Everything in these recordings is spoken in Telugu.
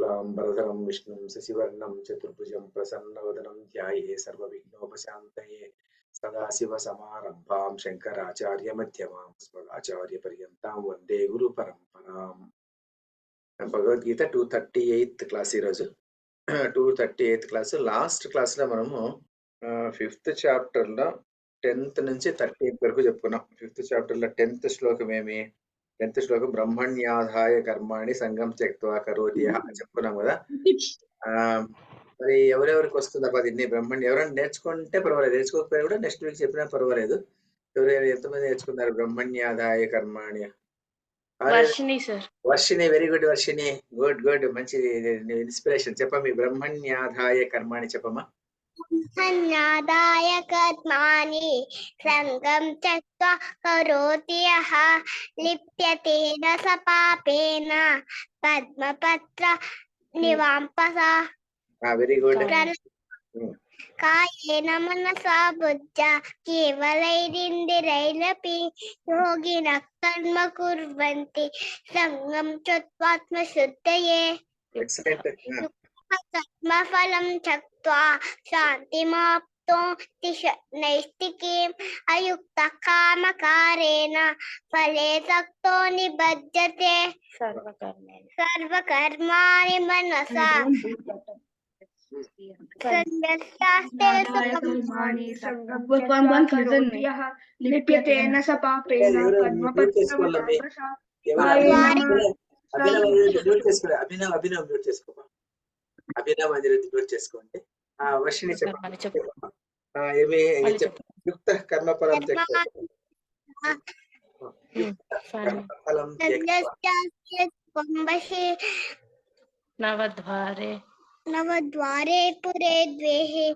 शुक्लांबरधरं विष्णुं शशिवर्णं चतुर्भुजं प्रसन्नवदनं ध्याये सर्वविघ्नोपशान्तये सदाशिवसमारम्भां शङ्कराचार्यमध्यमां अस्मदाचार्यपर्यन्तां वन्दे गुरुपरम्पराम्. భగవద్గీత 238th క్లాస్ ఈరోజు 238th క్లాస్. లాస్ట్ క్లాస్ లో మనము 5th చాప్టర్ లో 10th నుంచి 13th వరకు చెప్పుకున్నాం. 5th చాప్టర్ లో 10th శ్లోకం ఏమి? 10th శ్లోకం బ్రహ్మణ్యాధాయ కర్మాణి సంగం త్యక్త్వా కరోతి చెప్పుకున్నాం కదా. మరి ఎవరెవరికి వస్తుందా దీన్ని? బ్రహ్మణ్యం ఎవరైనా నేర్చుకుంటే పర్వాలేదు, నేర్చుకోకపోయినా కూడా నెక్స్ట్ వీక్ చెప్పినా పర్వాలేదు. ఎవరైనా ఎంతమంది నేర్చుకున్నారు బ్రహ్మణ్యాధాయ కర్మాణి? Varshini sir. Varshini, very good Varshini, good good, మంచి ఇన్స్పిరేషన్. చెప్పమ్మా బ్రహ్మణ్యాధాయ కర్మాణి చెప్పమ్మా. బ్రహ్మణ్యాదాయ కర్మాణి సంగం త్యక్త్వా కరోతి యః లిప్యతే న స పాపేన పద్మపత్ర నివాంపసా. Very good. కాయేన మనసా బుద్ధ్యా కేవలైరింద్రియైరపి యోగినః కర్మ కుర్వంతి సంగం త్యక్త్వాత్మశుద్ధయే. కర్మఫలం త్యక్త్వా శాంతిమాప్నోతి నైష్ఠికీం అయుక్తః కామకారేణ ఫలే సక్తో నిబధ్యతే. సర్వకర్మాణి మనసా చేసుకోండి. వర్షిణి చెప్పండి. ఏమి యుక్త కర్మఫలం నవద్వారే పురే ద్వేహే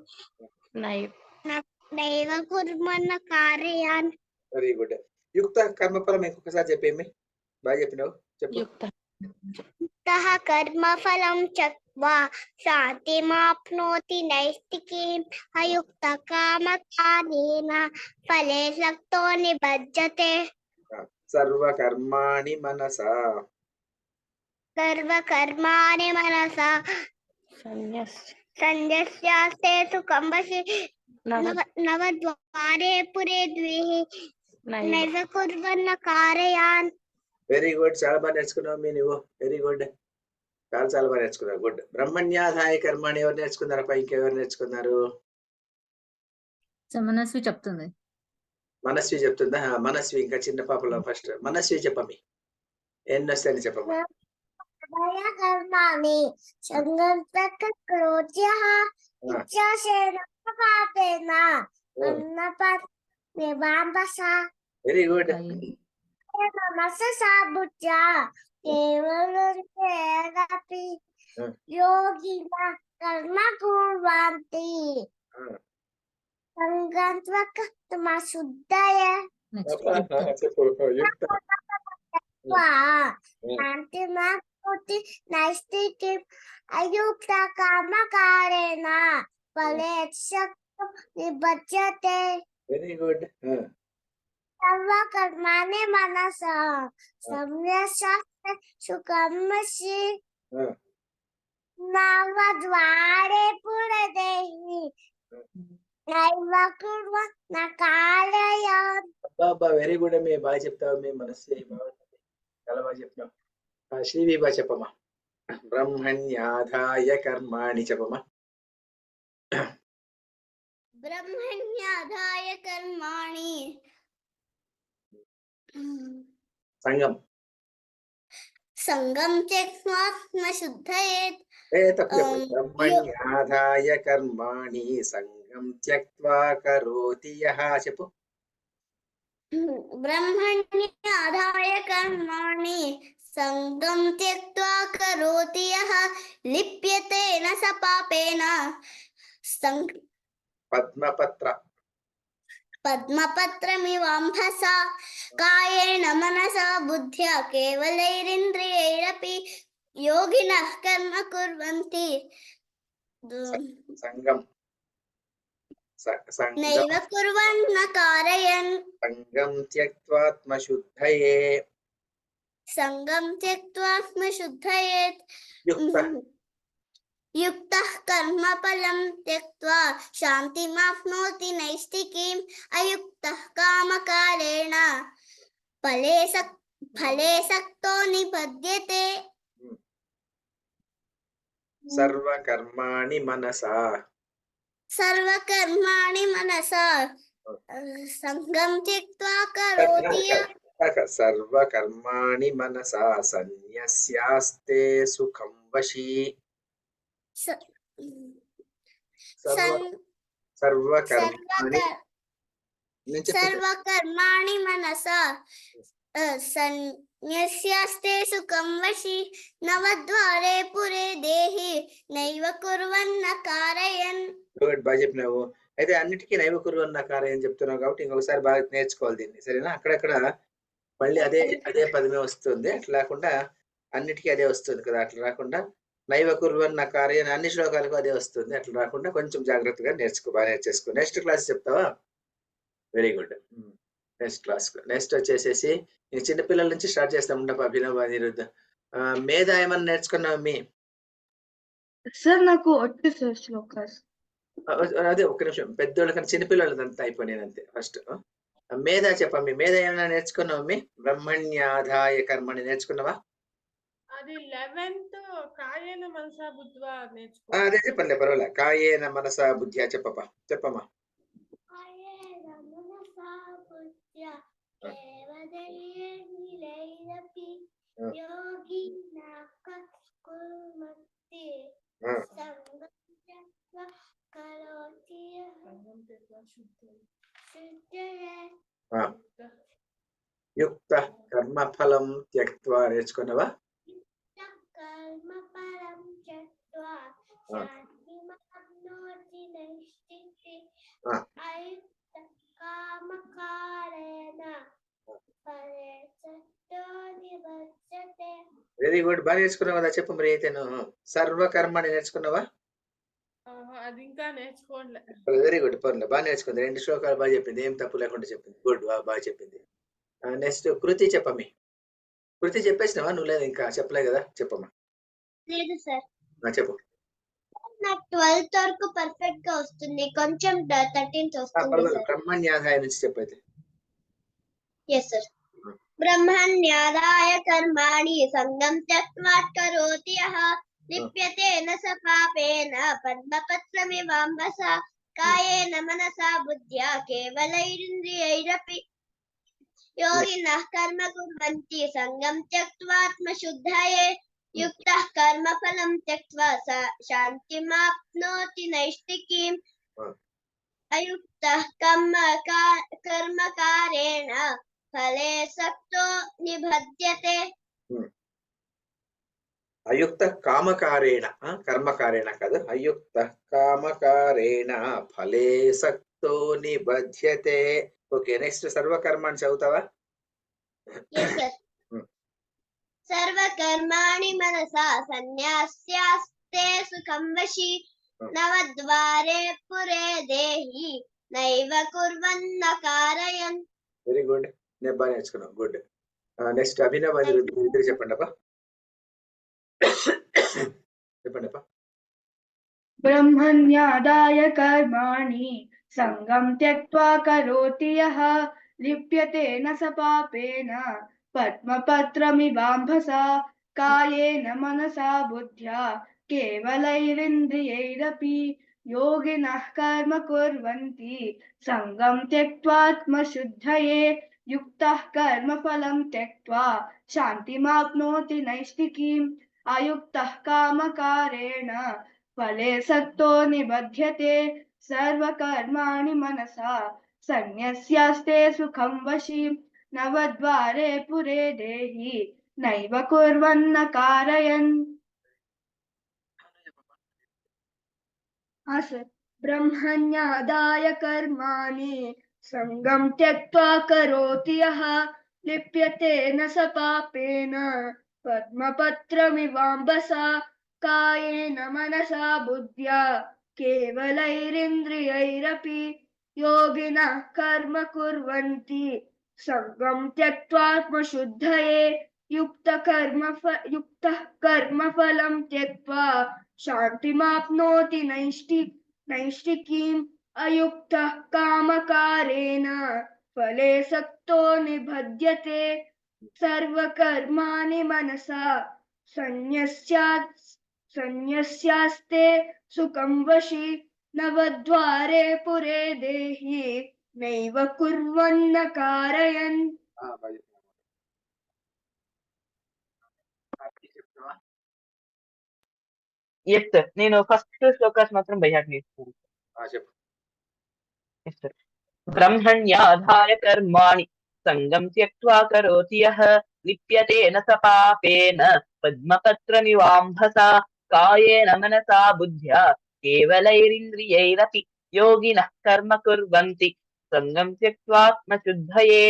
నైవ కుర్మన్న కార్యాన్. Very good. యుక్త కర్మఫలం ఇంకొకసారి చెప్పేమి. బాగా చెప్పినావు, చెప్పు. యుక్తః కర్మఫలం త్యక్త్వా శాంతిమాప్నోతి నైష్ఠికీం అయుక్తః కామకారేణ ఫలే సక్తో నిబధ్యతే. సర్వకర్మాణి మనసా సంన్యస్యాస్తే సుఖం వశి నవద్వారే పురే ద్వేహి నైవ కుర్వన్న కారయాన్. వెరీ గుడ్, చాలా బాగా నేర్చుకున్నావు మీ నువ్వు. వెరీ గుడ్, చాలా బాగా నేర్చుకున్నావు. గుడ్. బ్రహ్మణ్యాధాయ కర్మాణి ఎవరు నేర్చుకున్నారప్ప? ఇంకెవరు నేర్చుకున్నారు? మనస్వి చెప్తుంది. మనస్వి చెప్తుందా? మనస్వి ఇంకా చిన్న పాపలో ఫస్ట్ మనస్వి చెప్పమి. ఎన్ని వస్తాయని చెప్పమ్మా. కర్మాణి సంగం త్యక్త్వా ఇచ్ఛాశేన పాపేన నివాంపసా. Very good. మనసా బుద్ధ్యా కేవలైరింద్రియైరపి యోగినః కర్మ కుర్వంతి సంగం త్యక్త్వాత్మశుద్ధయే. శాంతిమాప్నోతి నైష్ఠికీం అయుక్తః కామకారేణ ఫలే సక్తో నిబధ్యతే. Very good. సర్వకర్మాణి మనసా సంన్యస్యాస్తే సుఖం వశి నవద్వారే పురే ద్వేహి నైవ కుర్వన్న కార్యాన్. Very good. మీ బాగా చెప్తావు. మీ మనస్సు చాలా బాగా చెప్తావు. శ్రీవి బాగా చెప్పమ్మా. బ్రహ్మణ్యాధాయ కర్మాణి చెప్పమ్మా. బ్రహ్మణ్యాధాయ కర్మాణి సంగం త్యక్త్వా ఆత్మశుద్ధయే. బ్రహ్మణ్యాధాయ కర్మాణి సంగం త్యక్త్వా కరోతి యః చెప్పు. బ్రహ్మణ్యాధాయ కర్మాణి సంగం త్యక్త్వా కరోతి యః లిప్యతే న స పాపేన పద్మపత్రమివాంభసా కాయేన మనసా బుద్ధ్యా కేవలైరింద్రియైరపి యోగినః కర్మ కుర్వంతి నైవ కుర్వన్న కారయన్. సంగం త్యక్త్వాత్మశుద్ధయే. సంగం త్యక్త్వాత్మశుద్ధయే. युक्तः कर्मफलं त्यक्त्वा शान्तिमाप्नोति नैष्टिकीम् अयुक्तः कामकारेण फले सक्तो निबध्यते सर्वकर्माणि मनसा सर्वकर्माणि मनसा संगं त्यक्त्वा करोति सर्वकर्माणि मनसा सन्न्यस्यास्ते सुखं वशी सर्वकर्माणि सर्वकर्माणि मनसा सन्न्यस्यास्ते सुखं वशी नवद्वारे पुरे देहि नैव कुर्वन्न कारयन्. గుడ్, బాగా చెప్పినావు. అయితే అన్నిటికీ నైవ కుర్వన్న కార్యం చెప్తున్నావు కాబట్టి ఇంకొకసారి బాగా నేర్చుకోవాలి దీన్ని, సరేనా? అక్కడక్కడ మళ్ళీ అదే పదమే వస్తుంది, అట్లా లేకుండా అన్నిటికీ అదే వస్తుంది కదా, అట్లా రాకుండా నైవ కుర్వన్న కార్యం అన్ని శ్లోకాలకు అదే వస్తుంది, అట్లా రాకుండా కొంచెం జాగ్రత్తగా బాగా నేర్చేసుకో. నెక్స్ట్ క్లాస్ చెప్తావా? Very good. Next class next వచ్చేసేసి చిన్నపిల్లల నుంచి స్టార్ట్ చేస్తాం. అభినవ్, అనిరుద్ధ, మేధ ఏమన్నా నేర్చుకున్నావు మీ? సార్ నాకు ఒట్టి సార్ శ్లోకాస్. అదే ఒక్క నిమిషం, పెద్దోళ్ళ కన్నా చిన్నపిల్లలదంతా అయిపోయినాను అంతే. ఫస్ట్ మేధ చెప్పమ్మి, మేధ ఏమైనా నేర్చుకున్నావు మీ? బ్రహ్మణ్యాధాయ కర్మని నేర్చుకున్నావా? అది 11th కాయేన మనసా బుద్ధ్వా నేర్చుకో. అదే చెప్పండి, పర్వాలే. కాయేన మనసా బుద్ధ్యా చెప్పమ్మా. యుక్త కర్మఫలం త్యక్త్వా నేర్చుకున్నావా? వెరీ గుడ్, బాగా నేర్చుకున్నావు కదా. చెప్పు మరి అయితే నువ్వు సర్వకర్మని నేర్చుకున్నావా? అది ఇంకా నేర్చుకోండి. వెరీ గుడ్, పర్లేదు, బాగా నేర్చుకుంది. 2 శ్లోకాలు బాగా చెప్పింది, ఏం తప్పు లేకుండా చెప్పింది. గుడ్, బాగా చెప్పింది. నెక్స్ట్ కృతి చెప్పమ్మి. కృతి చెప్పేసినావా? నువ్వు లేదు ఇంకా చెప్పలే కదా, చెప్పమ్మా. లేదు సార్, చెప్పు. నాకు 12th వరకు పర్ఫెక్ట్ గా వస్తుంది, కొంచెం 13th వస్తుంది సార్. బ్రహ్మణ్యాధాయ నుంచి చెప్పైతే. yes sir. ब्रह्मण्यादाय कर्माणि संगं त्यक्त्वा करोति यः लिप्यते न स पापेन पद्मपत्रमिवाम्भसा कायेन मनसा बुद्ध्या केवलैरिन्द्रियैरपि योगिनः कर्म कुर्वन्ति संगं त्यक्त्वात्मशुद्धये युक्तः कर्मफलं त्यक्त्वा शान्तिमाप्नोति नैष्टिकीम् अयुक्तः कर्मकारेण फले सक्तो निबध्यते అయుక్త కామకారేణ, కర్మకారేణ కాదు, అయుక్త కామకారేణ ఫలే సక్తో నిబధ్యతే. ఓకే, నెక్స్ట్ సర్వకర్మాన్ని చదువుతావా? सर्वकर्माणि मनसा सन्न्यस्यास्ते सुखं वशी नवद्वारे पुरे देहि नैव कुर्वन्न कारयन्. వెరీ గుడ్, నేను బాగా నేర్చుకున్నాను. గుడ్. నెక్స్ట్ అభినవ్, ఇద్దరు చెప్పండి అప్ప. చెప్పండి అప్ప. బ్రహ్మణ్యాదాయ కర్మాణి సంగం త్యక్త్వా కరోతి యః లిప్యతే న స పాపేన పద్మపత్రమివాంభసా కాయేన మనసా బుద్ధ్యా కేవలైరింద్రియైరపి योगिनः कर्म कुर्वन्ति संगं त्यक्त्वात्मशुद्धये युक्तः कर्मफलं त्यक्त्वा शान्तिमाप्नोति नैष्टिकीम् अयुक्तः कामकारेण फले सक्तो निबध्यते सर्वकर्माणि मनसा सन्न्यस्यास्ते सुखं वशी नवद्वारे पुरे देहि नैव कुर्वन्न कारयन्. ब्रह्मण्यादाय कर्माणि संगं त्यक्त्वा करोति यः लिप्यते न स पापेन पद्मपत्रमिवाम्भसा कायेन मनसा बुद्ध्या केवलैरिन्द्रियैरपि योगिनः कर्म कुर्वन्ति संगं त्यक्त्वात्मशुद्धये युक्तः कर्मफलं त्यक्त्वा शान्तिमाप्नोति नैष्टिकीम् अयुक्तः कामकारेण फले सक्तो निबध्यते सर्वकर्माणि मनसा संन्यस्यास्ते सुखं वशी नवद्वारे पुरे देहि नैव कुर्वन्न कारयन् ఎస్ సార్, నేను ఫస్ట్ శ్లోకాస్ మాత్రం బైహార్ట్ నేర్చుకుంటాను. చెప్పు. Yes sir. బ్రహ్మణ్యాధాయ కర్మాణి సంగం త్యక్త్వా కరోతి యః లిప్యతేన స పాపేన పద్మపత్రమివాంభసా కాయేన మనసా బుద్ధ్యా కేవలైరింద్రియైరపి యోగినః కర్మ కుర్వంతి సంగం త్యక్త్వాత్మశుద్ధయే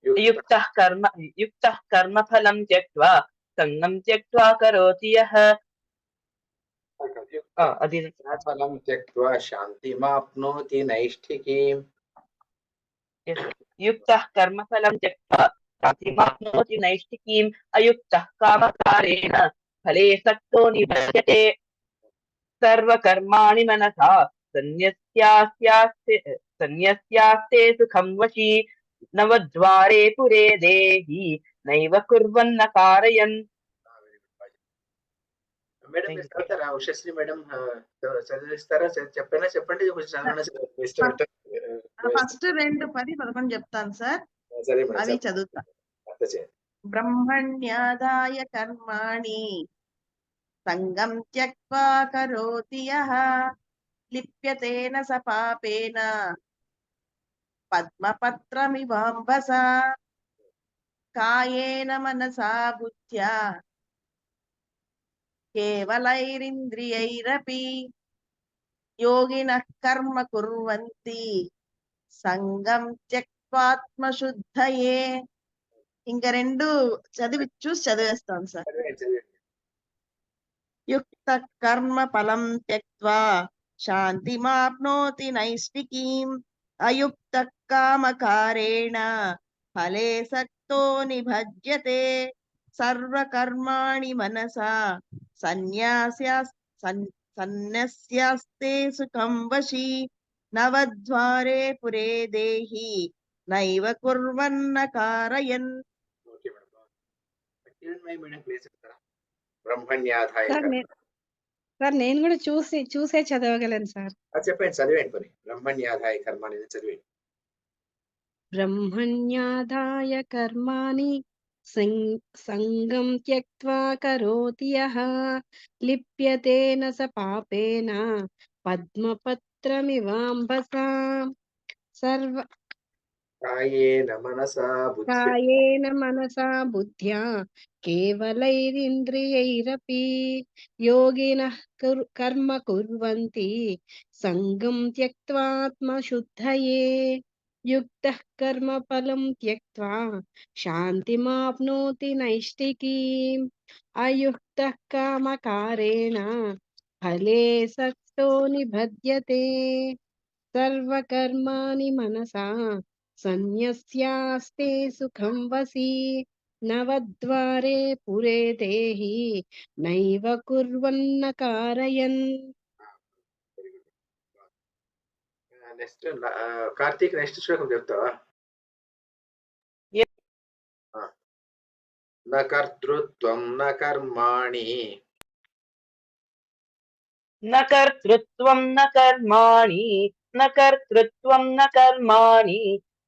युक्तः कर्मफलं त्यक्त्वा संगं त्यक्त्वा करोति यः फलं त्यक्त्वा शान्तिमाप्नोति नैष्ठिकीम् युक्तः कर्मफलं त्यक्त्वा शान्तिमाप्नोति नैष्ठिकीम् अयुक्तः कामकारेण फले सक्तो निबध्यते सर्वकर्माणि मनसा सन्न्यस्यास्ते सुखं वशी नवद्वारे पुरे देहि नैव कुर्वन्न कारयन्. మేడం మీరు చదువుతారా? ఉషశ్రీ మేడం చదివిస్తారా? చెప్పండి ఫస్ట్ 2, 10, 11 చెప్తాను సార్. సరే అవి చదువుతా. బ్రహ్మణ్యాదాయ కర్మాణి సంగం త్యక్త్వా కరోతి యః లిప్యతేన స పాపేన పద్మపత్రమివాంబసా కాయేన మనసా బుద్ధ్యా కేవలైరింద్రియైరపి యోగినః కర్మ కుర్వంతి సంగం త్యక్త్వాత్మశుద్ధయే. ఇంకా 2 చూసి చదివేస్తాను సార్. యుక్త కర్మ ఫలం త్యక్త్వా శాంతిమాప్నోతి నైష్టికీం అయుక్త కామకారేణ ఫలే సక్తో నిబధ్యతే సర్వకర్మాణి మనసా సన్యస్యాస్తే సుఖం వశీ నవద్వారే పురే దేహి నైవ కుర్వన్న కారయన్. బ్రహ్మణ్యాధాయ సార్ నేను కూడా చూసే చదవగలను సార్. చెప్పండి, చదివేండి కొన్ని. బ్రహ్మణ్యాధాయ కర్మాణి చదివేండి. బ్రహ్మణ్యాదాయ కర్మాణి సంగం త్యక్త్వా కరోతి యః లిప్యతేన స పాపేన పద్మపత్రమివాంబసా కాయేన మనసా బుద్ధ్యా కేవలైరింద్రియైరపి యోగినః కర్మ కుర్వంతి సంగం త్యక్త్వాత్మశుద్ధయే युक्तः कर्मफलं त्यक्त्वा शान्तिमाप्नोति नैष्टिकीम् अयुक्तः कामकारेण फले सक्तो निबध्यते सर्वकर्माणि मनसा सन्न्यस्यास्ते सुखं वशी नवद्वारे पुरे देहि नैव कुर्वन्न कारयन्. నెక్స్ట్ కార్తీక్, నెక్స్ట్ శ్లోకం చెప్తావా? న కర్తృత్వం న కర్మాణి न कर्तृत्वं न कर्माणि न कर्तृत्वं न कर्माणि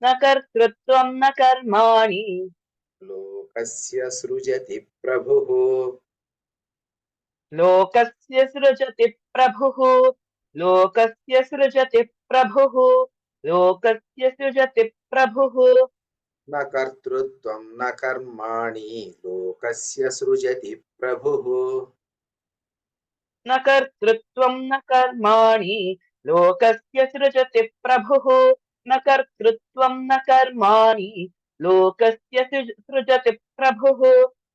न कर्तृत्वं न कर्माणि లోకస్య సృజతి ప్రభుః लोकस्य सृजति प्रभुः लोकस्य सृजति प्रभुः लोकस्य सृजति प्रभुः న కర్తృత్వం న కర్మాణి లోకస్య సృజతి ప్రభుః न कर्तृत्वं न कर्माणि लोकस्य सृजति प्रभुः न कर्तृत्वं न कर्माणि लोकस्य सृजति प्रभुः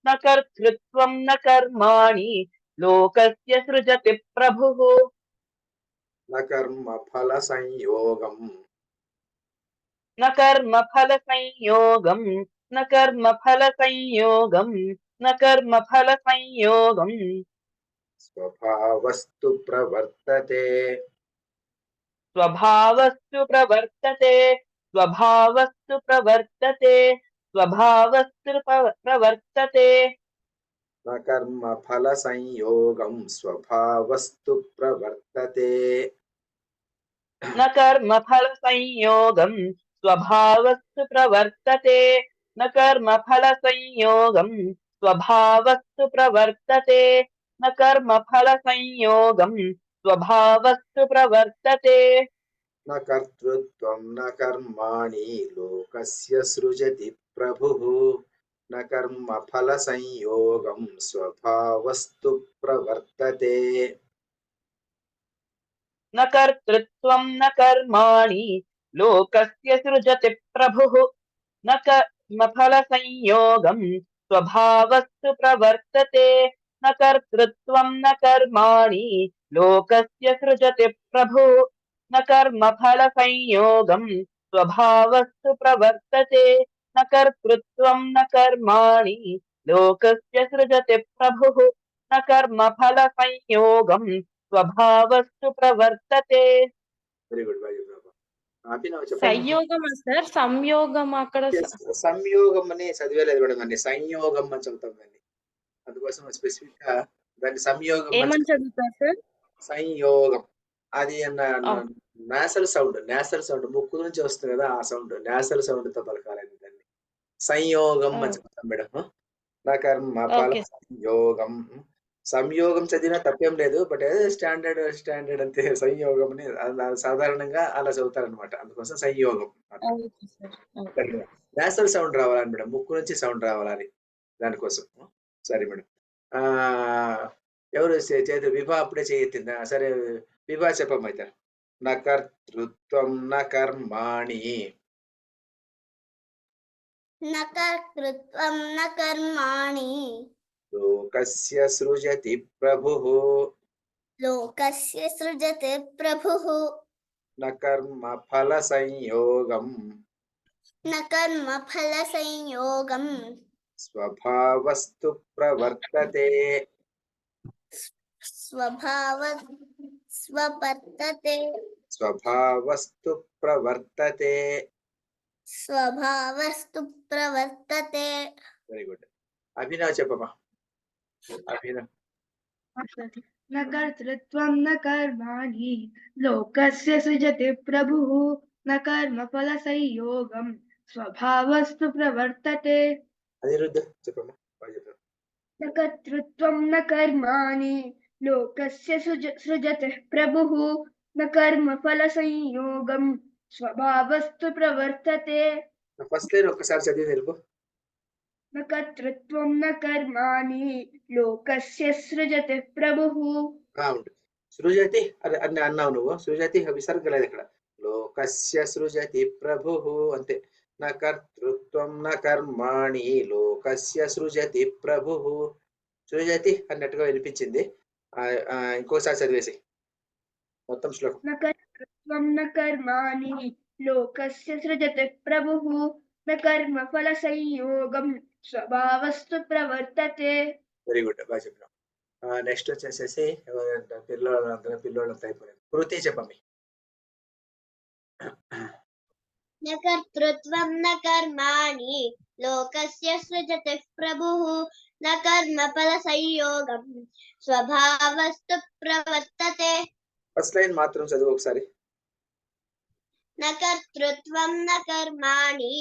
न कर्तृत्वं न कर्माणि लोकस्य सृजति प्रभुः న కర్మ ఫల సంయోగం न कर्मफलसंयोगं न कर्मफलसंयोगं न कर्मफलसंयोगं स्वभावस्तु प्रवर्तते स्वभावस्तु प्रवर्तते स्वभावस्तु प्रवर्तते स्वभावस्तु प्रवर्तते न कर्मफलसंयोगं स्वभावस्तु प्रवर्तते न कर्मफलसंयोगं स्वभावस्तु प्रवर्तते न कर्मफलसंयोगं स्वभावस्तु प्रवर्तते न कर्मफलसंयोगं स्वभावस्तु प्रवर्तते न कर्तृत्वं न कर्माणि लोकस्य सृजति प्रभुः न कर्मफलसंयोगं स्वभावस्तु प्रवर्तते न कर्तृत्वं न कर्माणि लोकस्य सृजति प्रभुः न कर्मफलसंयोगं स्वभावस्तु प्रवर्तते न कर्तृत्वं न कर्माणि लोकस्य सृजति प्रभुः न कर्मफलसंयोगं स्वभावस्तु प्रवर्तते न कर्तृत्वं न कर्माणि लोकस्य सृजति प्रभुः न कर्मफलसंयोगं स्वभावस्तु प्रवर्तते వెరీ గుడ్ బాయ్ అభినవ్ చెప్పండి సంయోగమా సార్ సంయోగమా అక్కడ సంయోగం అని చదివేలేదు మేడం అండి సంయోగం అని చదువుతాం దాన్ని అందుకోసం స్పెసిఫిక్ గా దాన్ని సంయోగం అని ఏమని చదువుతారు సార్ సంయోగం అది నేసల్ సౌండ్ ముక్కు నుంచి వస్తుంది కదా ఆ సౌండ్ నేసల్ సౌండ్ తో పలకాలని దాన్ని సంయోగం అని చెప్తాం మేడం నా కర్మ ఫల సంయోగం సంయోగం చదివినా తప్పేం లేదు బట్ స్టాండర్డ్ అంతే సంయోగం అని సాధారణంగా అలా చదువుతారు అనమాట అందుకోసం సంయోగం నేసల్ సౌండ్ రావాలని మేడం ముక్కు నుంచి సౌండ్ రావాలని దానికోసం సరే మేడం ఎవరు చేతి విభా అప్పుడే చేయెత్తిందా సరే విభా చెప్పమైతే న కర్తృత్వం న కర్మాణి न कर्तृत्वं न कर्माणि లోకస్య సృజతి ప్రభుః लोकस्य सृजते प्रभुः న కర్మ ఫల సంయోగం न कर्मफलसंयोगं స్వభావస్తు ప్రవర్తతే स्ववर्तते స్వభావస్తు ప్రవర్తతే स्वभावस्तु प्रवर्तते వెరీ గుడ్ అభినవ్ చెప్పమ్మా అభినవ్ न कर्तृत्वं न कर्माणि लोकस्य सृजति प्रभुः न कर्मफलसंयोगं स्वभावस्तु प्रवर्तते అనిరుద్ధ చెప్పమ్మా न कर्तृत्वं न कर्माणि लोकस्य सृजति प्रभुः न कर्मफलसंयोगं स्वभावस्तु प्रवर्तते ఫస్ట్ లైన్ ఒక్కసారి చదివి తెలుపు न कर्तृत्वं न कर्माणि लोकस्य सृजति प्रभुः ఉండు సృజతి అది అన్ని అన్నావు నువ్వు సృజతి విసర్గ లేదు ఇక్కడ లోకస్య సృజతి ప్రభుః అంతే న కర్తృత్వం న కర్మాణి లోకస్య సృజతి ప్రభుః సృజతి అన్నట్టుగా వినిపించింది ఇంకోసారి చదివేసి మొత్తం శ్లోకం न कर्तृत्वं न कर्माणि लोकस्य सृजति प्रभुः न कर्मफलसंयोगं स्वभावस्तु प्रवर्तते వెరీ గుడ్ బాగా చెప్పినాం నెక్స్ట్ వచ్చేసేసి పిల్లోళ్ళంతా అయిపోయారు కృతి చెప్పండి न कर्तृत्वं न कर्माणि लोकस्य सृजते प्रभुः न कर्मफलसंयोगं स्वभावस्तु प्रवर्तते ఫస్ట్ లైన్ మాత్రం చదువు ఒకసారి न कर्तृत्वं न कर्माणि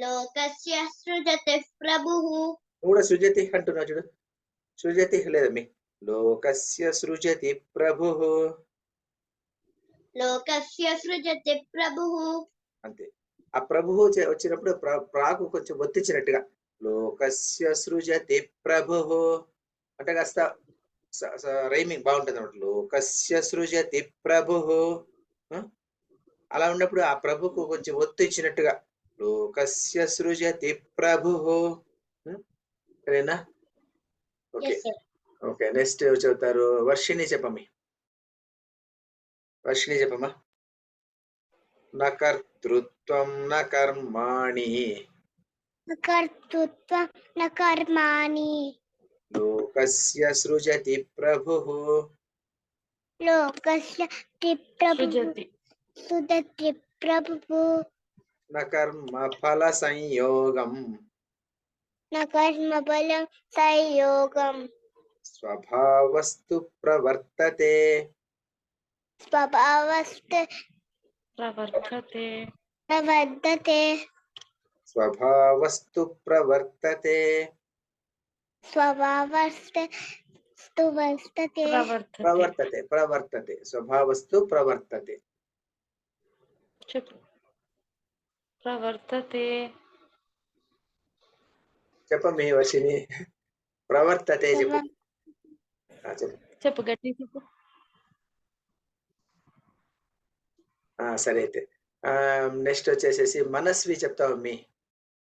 लोकस्य सृजते प्रभुः నువ్వు కూడా సృజతి అంటున్నావు చూడు సృజతి లేదమ్మి లోకస్య సృజతి ప్రభుః लोकस्य सृजते प्रभुः అంతే ఆ ప్రభువు వచ్చినప్పుడు ప్రాకు కొంచెం ఒత్తిచ్చినట్టుగా లోకస్య సృజతి ప్రభుః అంటే కాస్త రైమింగ్ బాగుంటుంది అన్నమాట లోకస్య సృజతి ప్రభుః అలా ఉన్నప్పుడు ఆ ప్రభుకు కొంచెం ఒత్తు ఇచ్చినట్టుగా లోకస్య సృజతి ప్రభుః సరేనా okay Yes, sir. Okay next చదువుతారు వర్షిణి చెప్పమ్మి వర్షిణి చెప్పమ్మా న కర్తృత్వం న కర్మాణి కర్తృత్వం న కర్మాణి లోకస్య సృజతి ప్రభుః లోకస్య సృజతి సుదతి ప్రభుః న కర్మ ఫల సంయోగం న కర్మ ఫలం సంయోగం స్వభావస్తు ప్రవర్తతే స్వభావస్తు ప్రవర్తతే ప్రవర్తతే స్వభావస్తు ప్రవర్తతే స్వభావస్తు వర్తతే ప్రవర్తతే ప్రవర్తతే స్వభావస్తు ప్రవర్తతే చెప్పు ప్రవర్తతే చెప్పమ్మి వర్షిని ప్రవర్తతే చెప్పు చెప్పు చెప్పు గట్టి చెప్పు సరే అయితే నెక్స్ట్ వచ్చేసేసి మనస్వి చెప్తావా మీ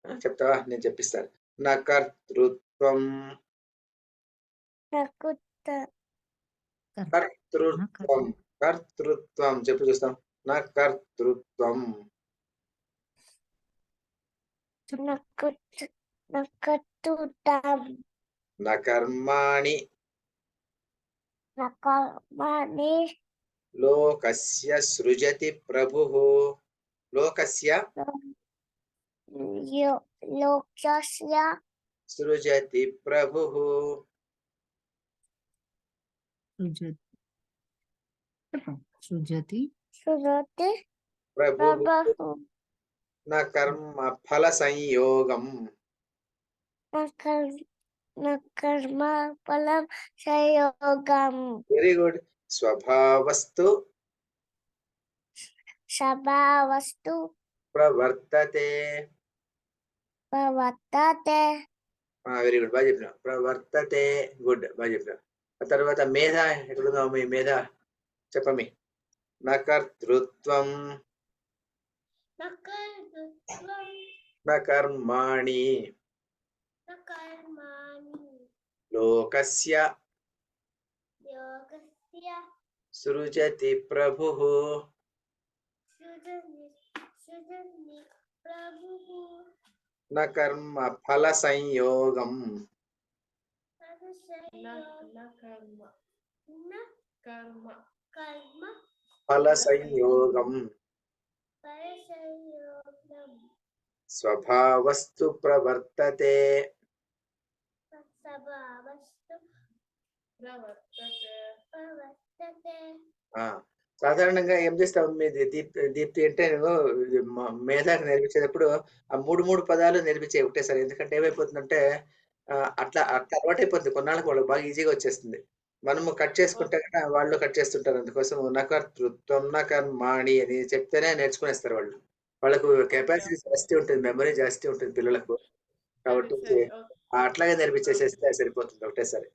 చెప్తావా నేను చెప్పిస్తాను నా కర్తృత్వం కర్తృత్వం కర్తృత్వం చెప్పు చూస్తాం నా కర్తృత్వం నా కర్మాణి లోకస్య సృజతి ప్రభుః లోకస్య లోకస్య సృజతి ప్రభుః సృజతి సురతి ప్రభుః ప్రభుః న కర్మ ఫల సంయోగం న కర్మ ఫలం సంయోగం వెరీ గుడ్ స్వభావస్తు స్వభావస్తు ప్రవర్తతే ప్రవర్తతే వెరీ గుడ్ బాగా చెప్పిన ప్రవర్తతే గుడ్ బాగా చెప్పిన ఆ తర్వాత మేధ ఎక్కడుందో మీ మేధ చెప్పమి నా కర్తృత్వం నా కర్మాణి లోకస్య సృజతి ప్రభుః న కర్మ ఫల సంయోగం ఫల సంయోగం స్వభావస్తు ప్రవర్తతే సాధారణంగా ఏం చేస్తాం మీది దీప్తి అంటే నేను మేధాకు నేర్పించేటప్పుడు ఆ మూడు పదాలు నేర్పించే ఒకటేసారి ఎందుకంటే ఏమైపోతుందంటే అట్లా అలవాటైపోతుంది కొన్నాళ్ళకి వాళ్ళకి బాగా ఈజీగా వచ్చేస్తుంది మనము కట్ చేసుకుంటే కదా వాళ్ళు కట్ చేస్తుంటారు అందుకోసం నా కర్తృత్వం నా కర్మాణి అని చెప్తేనే నేర్చుకునేస్తారు వాళ్ళు వాళ్ళకు కెపాసిటీ జాస్తి ఉంటుంది మెమరీ జాస్తి ఉంటుంది పిల్లలకు కాబట్టి అట్లాగే నేర్పించేసేస్తే సరిపోతుంది ఒకటేసారి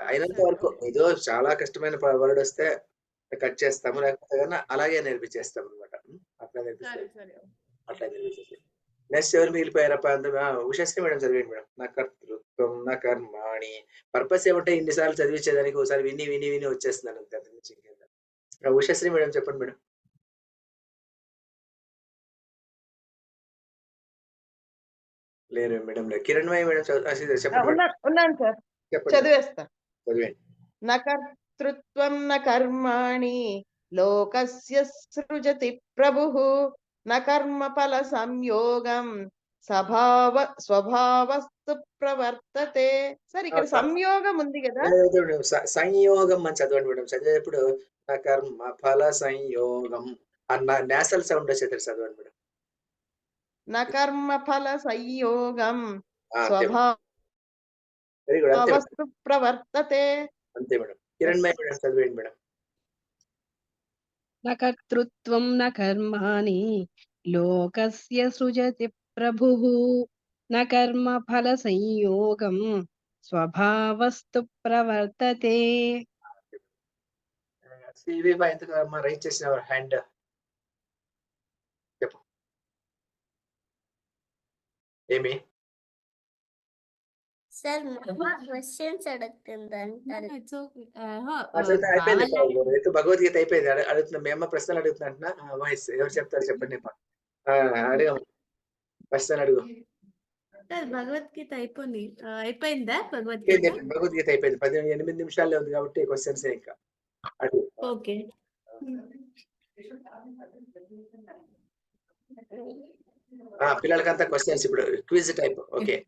అయినంత వరకు ఏదో చాలా కష్టమైన వర్డ్ వస్తే కట్ చేస్తాము లేకపోతే కన్నా అలాగే నేర్పించేస్తాం అనమాట అట్లా నేర్పించేసి నెక్స్ట్ ఎవరు మిగిలిపోయారప్ప ఉషశ్రీ మేడం చదివేయండి మేడం నా కర్తృత్వం నా కర్మాణి పర్పస్ ఏమంటే ఇన్నిసార్లు చదివించేదానికి ఒకసారి విని విని విని వచ్చేస్తున్నాను అంతే అంత నుంచి ఇంకేందా ఉషశ్రీ మేడం చెప్పండి మేడం లేరు మేడం లేదు కిరణ్మయ్య మేడం చెప్పండి ఉన్నాను సార్ చెప్పండి చదివేస్తా చదివేయండి న కర్తృత్వం న కర్మాణి లోకస్య సృజతి ప్రభుః న కర్మ ఫల సంయోగం స్వభావస్తు ప్రవర్తతే సార్ ఇక్కడ సంయోగం ఉంది కదా సంయోగం అని చదవండి మేడం చదివేటప్పుడు నా కర్మ ఫల సంయోగం అన్న నేసల్ సౌండ్ వచ్చేది చదవండి మేడం న కర్మ ఫల సంయోగం వెరీ గుడ్ అంతే స్వభావస్తు ప్రవర్తతే అంతే మేడం కిరణ్మయ్య మేడం చదివేయండి మేడం న కర్తృత్వం న కర్మాణి లోకస్య సృజతి ప్రభుః న కర్మ ఫల సంయోగం స్వభావస్తు ప్రవర్తతే సివి బై ఎంత రైట్ చేసిన హ్యాండ్ చెప్పు ఏమి సార్ క్వశ్చన్స్ అడుగుతుందంటారు. ఇట్స్ ఓకే అసలు అయిపోయింది అయితే భగవద్గీత అయిపోయింది అడుగుతున్నా మేమ ప్రశ్నలు అడుగుతున్నా వాయిస్ ఎవరు చెప్తారు చెప్పండి అడిగా ప్రశ్నలు అడుగు భగవద్గీత అయిపోయిందా భగవద్గీత? భగవద్గీత అయిపోయింది 8 నిమిషాల్లో ఉంది కాబట్టి క్వశ్చన్స్ ఇంకా అడుగు. ఓకే. పిల్లలకంతా క్వశ్చన్స్ ఇప్పుడు quiz type. Okay.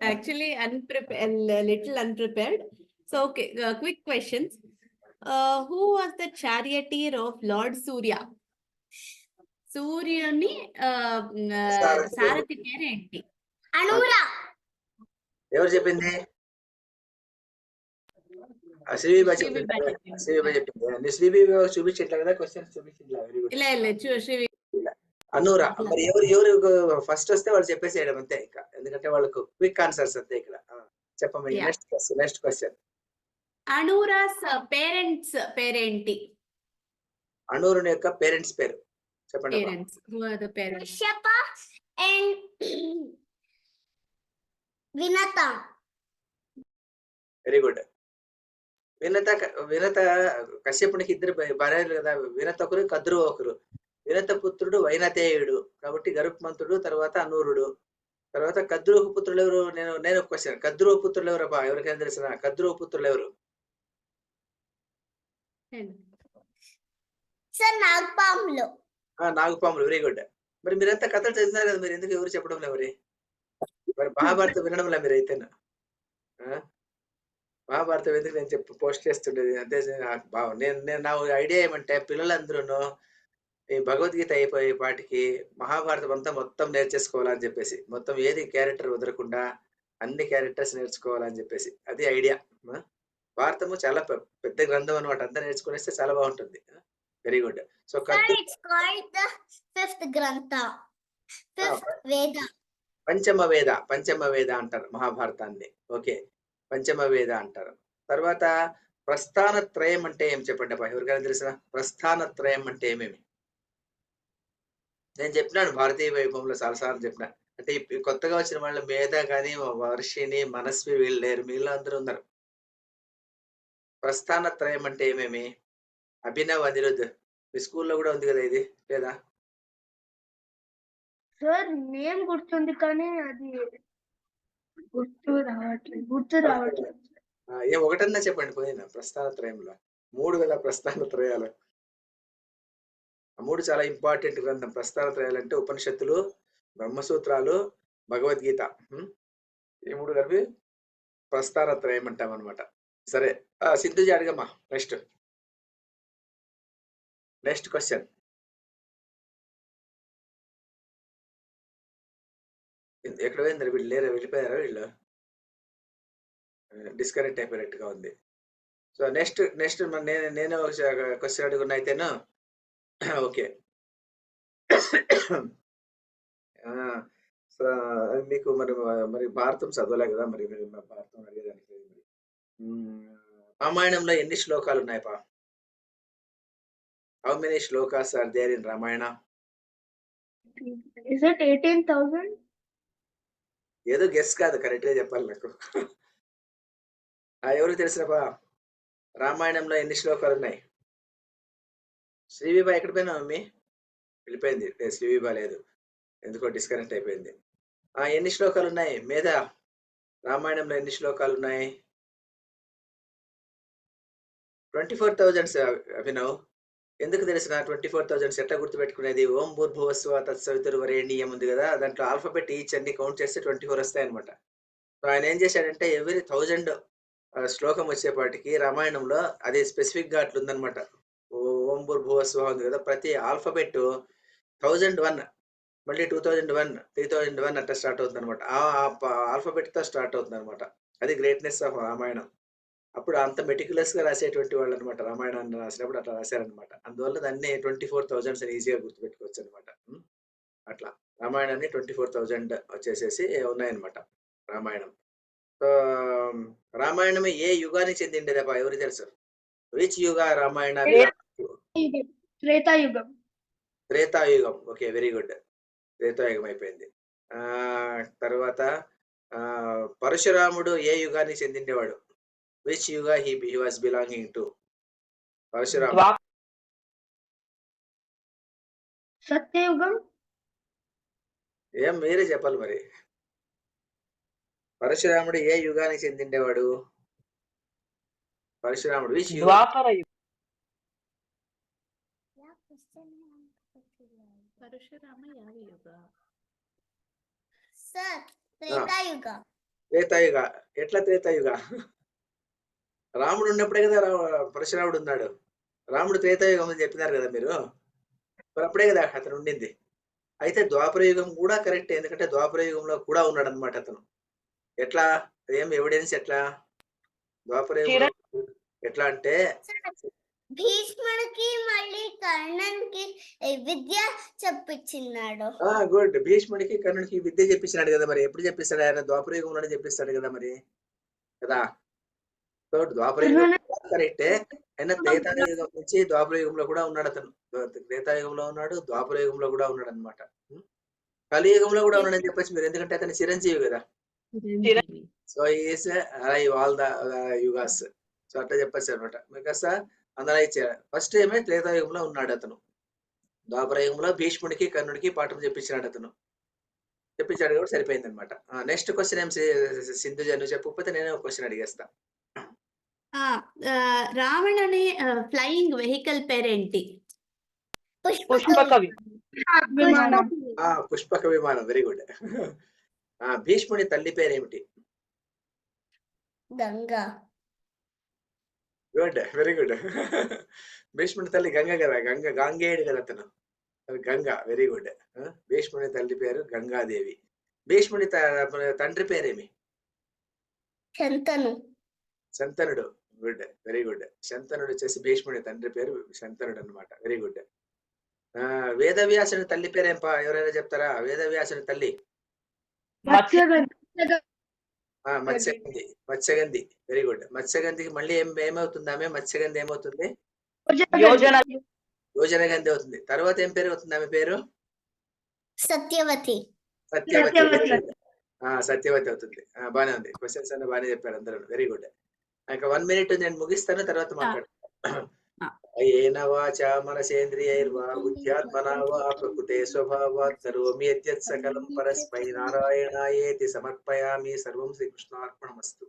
Actually, little unprepared. So, okay, quick questions. Who was the charioteer of Lord Surya? సూర్యుని సారథి పేరు ఏంటి? అనురా. ఎవరు చెప్పింది? శ్రీవిభా చెప్పింది. శ్రీవిభా చూపించట్లే కదా క్వశ్చన్స్ చూపించట్లే. Very good. ఇలా శ్రీవి అనూరా. మరి ఎవరు ఫస్ట్ వస్తే వాళ్ళు చెప్పేసేయడం అంతే ఇంకా, ఎందుకంటే వాళ్ళకు క్విక్ ఆన్సర్స్ అంతే ఇక్కడ. చెప్పండి నెక్స్ట్ క్వశ్చన్. అనూరాస్ పేరెంట్స్ పేరేంటి? అనూరుని యొక్క పేరెంట్స్ పేరు చెప్పండి. Parents who are the parents? Kashyapa and Vinata. Very good. Vinata కశ్యపునికి ఇద్దరు భార్యలు కదా, వినత ఒకరు కద్రువ ఒకరు. వినత పుత్రుడు వైనతేయుడు కాబట్టి గరుత్మంతుడు, తర్వాత అనూరుడు, తర్వాత కద్రువ పుత్రులు ఎవరు? నేను క్వశ్చన్, కద్రువ పుత్రులు ఎవరు అబ్బా? ఎవరికైనా తెలిసిన కద్రువ పుత్రులు ఎవరు? సార్ నాగపాములు. నాగపాములు. Very good. మరి మీరంతా కథలు చదివినారు కదా, మీరు ఎందుకు ఎవరు చెప్పడం ఎవరి? మరి మహాభారతం వినడంలా మీరు అయితే? మహాభారతం ఎందుకు నేను పోస్ట్ చేస్తుండేది అంతే. నేను నా ఐడియా ఏమంటే పిల్లలందరూ ఈ భగవద్గీత అయిపోయే పాటికి మహాభారతం అంతా మొత్తం నేర్చేసుకోవాలని చెప్పేసి, మొత్తం ఏది క్యారెక్టర్ వదలకుండా అన్ని క్యారెక్టర్స్ నేర్చుకోవాలని చెప్పేసి అది ఐడియా. భారతము చాలా పెద్ద గ్రంథం అనమాట, అంతా నేర్చుకునేస్తే చాలా బాగుంటుంది. Very good. సో పంచమ వేద అంటారు మహాభారతాన్ని. ఓకే, పంచమ వేద అంటారు. తర్వాత ప్రస్థాన త్రయం అంటే ఏం చెప్పండి అబ్బా? ఎవరికైనా తెలిసిన ప్రస్థాన త్రయం అంటే ఏమేమి? నేను చెప్పినాను భారతీయ వైభవంలో చాలాసార్లు చెప్పిన. అంటే కొత్తగా వచ్చిన వాళ్ళు మేధ కానీ వర్షిణి మనస్వి వీళ్ళు లేరు, వీళ్ళు అందరూ ఉన్నారు. ప్రస్థాన త్రయం అంటే ఏమేమి? అభినవ్ అనిరుద్ధ్ మీ స్కూల్లో కూడా ఉంది కదా ఇది, లేదా? సార్ నేమ్ గుర్తుంది కానీ అది గుర్తు రావట్లేదు. ఒకటన్నా చెప్పండి పోయినా. ప్రస్థాన త్రయంలో 3 కదా ప్రస్థాన త్రయాలు. 3 చాలా ఇంపార్టెంట్ గ్రంథం. ప్రస్థాన త్రయాలు అంటే ఉపనిషత్తులు, బ్రహ్మసూత్రాలు, భగవద్గీత. ఈ 3 కలిపి ప్రస్థాన త్రయం అంటాం అనమాట. సరే, సింధుజీ అడగమ్మా. Next question. ఎక్కడ పోయింది వీళ్ళు? లేరా? వెళ్ళిపోయారా వీళ్ళు? డిస్కనెక్ట్ అయిపోయినట్టుగా ఉంది. సో నెక్స్ట్ నేను క్వశ్చన్ అడుగున్నా అయితేను. ఓకే, మీకు మరి భారతం చదవలే కదా, మరి భారతం అడిగేదానికి. రామాయణంలో ఎన్ని శ్లోకాలు ఉన్నాయపా? How many shlokas are there in Ramayana? Is it 18,000? ఏదో గెస్ కాదు, కరెక్ట్ గా చెప్పాలి నాకు. ఎవరికి తెలిసినపా రామాయణంలో ఎన్ని శ్లోకాలు ఉన్నాయి? శ్రీవిభా ఎక్కడ పోయినా మమ్మీ? వెళ్ళిపోయింది. శ్రీవిభా లేదు, ఎందుకో డిస్కనెక్ట్ అయిపోయింది. ఎన్ని శ్లోకాలు ఉన్నాయి మేధ? రామాయణంలో ఎన్ని శ్లోకాలు ఉన్నాయి? 24,000 అభినవ్. ఎందుకు తెలిసిన 24,000 ఎట్లా గుర్తుపెట్టుకునేది? ఓం భూర్భువస్వ తత్సవితుర్వరేణ్యం ఉంది కదా, దాంట్లో ఆల్ఫాబెట్ ఈచ్ అన్ని కౌంట్ చేస్తే 24 వస్తాయి అనమాట. సో ఆయన ఏం చేశాడంటే ఎవ్రీ 1000 శ్లోకం వచ్చేపాటికి రామాయణంలో అది స్పెసిఫిక్ గా అట్లుందనమాట. ఓం భూర్భువస్వ ఉంది కదా, ప్రతి ఆల్ఫాబెట్ 1001 మళ్ళీ 2001 3001 అట్లా స్టార్ట్ అవుతుంది అనమాట. ఆ ఆల్ఫాబెట్ తో స్టార్ట్ అవుతుంది అనమాట. అది గ్రేట్నెస్ ఆఫ్ రామాయణం. అప్పుడు అంత మెటిక్యులస్ గా రాసేటువంటి వాళ్ళు అనమాట. రామాయణాన్ని రాసినప్పుడు అట్లా రాశారనమాట. అందువల్ల దాన్ని 24,000 ఈజీగా గుర్తుపెట్టుకోవచ్చు అనమాట. అట్లా రామాయణాన్ని 24,000 వచ్చేసేసి ఉన్నాయన్నమాట రామాయణం. సో రామాయణం ఏ యుగానికి చెందిండేదప్పా? ఎవరు తెలుసు? విచ్ యుగ Ramayana? Treta Yuga. Treta Yuga. Okay, very good. Treta Yuga అయిపోయింది. తర్వాత పరశురాముడు ఏ యుగానికి చెందినవాడు? Which యుగా he was belonging to? పరశురాముడు ద్వాప సత్యయుగం. ఏం మీరే చెప్పాలి మరి. పరశురాముడు ఏ యుగానికి చెందిండేవాడు? పరశురాముడు విచ్ యుగం? ద్వాపర యుగం. పరశురామ ಯಾವ ಯುಗ? సార్ త్రేతాయుగ. త్రేతాయుగ. ఎట్లా త్రేతాయుగ? రాముడు ఉన్నప్పుడే కదా పరశురాముడు ఉన్నాడు. రాముడు త్రేతాయుగం అని చెప్పినారు కదా మీరు, మరి అప్పుడే కదా అతను ఉండింది. అయితే ద్వాపర యుగం కూడా కరెక్ట్, ఎందుకంటే ద్వాపర యుగంలో కూడా ఉన్నాడు అనమాట అతను. ఎట్లా? ఏం ఎవిడెన్స్ ఎట్లా? ద్వాపర యుగంలో ఎట్లా అంటే భీష్ముడికి మళ్ళీ కర్ణన్కి విద్య చెప్పించినాడు. గుడ్. భీష్ముడికి కర్ణుడికి విద్య చెప్పించినాడు కదా, మరి ఎప్పుడు చెప్పిస్తాడు ఆయన? ద్వాపర యుగంలోనే చెప్పిస్తాడు కదా మరి కదా. సో ద్వాపర యుగం కరెక్టే, అయినా త్రేతాయుగం నుంచి ద్వాపర యుగంలో కూడా ఉన్నాడు అతను. త్రేతాయుగంలో ఉన్నాడు, ద్వాపర యుగంలో కూడా ఉన్నాడు అనమాట. కలియుగంలో కూడా ఉన్నాడని చెప్పచ్చు మీరు, ఎందుకంటే అతను చిరంజీవి కదా. So is arrive all the yugas. So అట్లా చెప్పచ్చు అనమాట. బికాస్ అందులో ఇచ్చారు. ఫస్ట్ ఏమే త్రేతాయుగంలో ఉన్నాడు అతను. ద్వాపర యుగంలో భీష్ముడికి కర్ణుడికి పాఠం చెప్పించినాడు అతను. చెప్పించాడు కూడా సరిపోయింది అనమాట. నెక్స్ట్ క్వశ్చన్ ఏం సింధుజ, నువ్వు చెప్పకపోతే నేనే ఒక క్వశ్చన్ అడిగేస్తా. రావణుని ఫ్లయింగ్ వెహికల్ పేరేంటి? పుష్పక విమానం. పుష్పక విమానం. Very good. భీష్ముడి తల్లి పేరేమిటి? గంగా. Good, very good. భీష్ముడి తల్లి గంగ కదా, గాంగేయుడు కదా అతను, గంగ. Very good. భీష్ముడి తల్లి పేరు గంగాదేవి. భీష్ముడి తండ్రి పేరేమి? శంతను. శంతనుడు. Good, very good. శంతనుడు వచ్చేసి భీష్ముడి తండ్రి పేరు శంతనుడు అనమాట. Very good. వేదవ్యాసుని తల్లి పేరేంపా? ఎవరైనా చెప్తారా? వేదవ్యాసుని తల్లి మత్స్యగంధి. మత్స్యగంధి. Very good. మత్స్యగంధికి మళ్ళీ ఏమవుతుంది ఆమె? మత్స్యగంధి ఏమవుతుంది? యోజనగంధి అవుతుంది. తర్వాత ఏం పేరు అవుతుంది ఆమె పేరు? సత్యవతి. సత్యవతి. సత్యవతి అవుతుంది. బానే ఉంది. క్వశ్చన్స్ అన్ని బాగానే చెప్పారు అందరూ. Very good. ఇంకా 1 minute నేను ముగిస్తాను, తర్వాత మాట్లాడతాను. ఏన వాచా మనసేంద్రియైర్వా బుద్ధ్యాత్మనా వా ప్రకృతే స్వభావాత్ కరోమి యద్యత్ సకలం పరస్మై నారాయణాయేతి సమర్పయామి. సర్వం శ్రీకృష్ణార్పణమస్తు.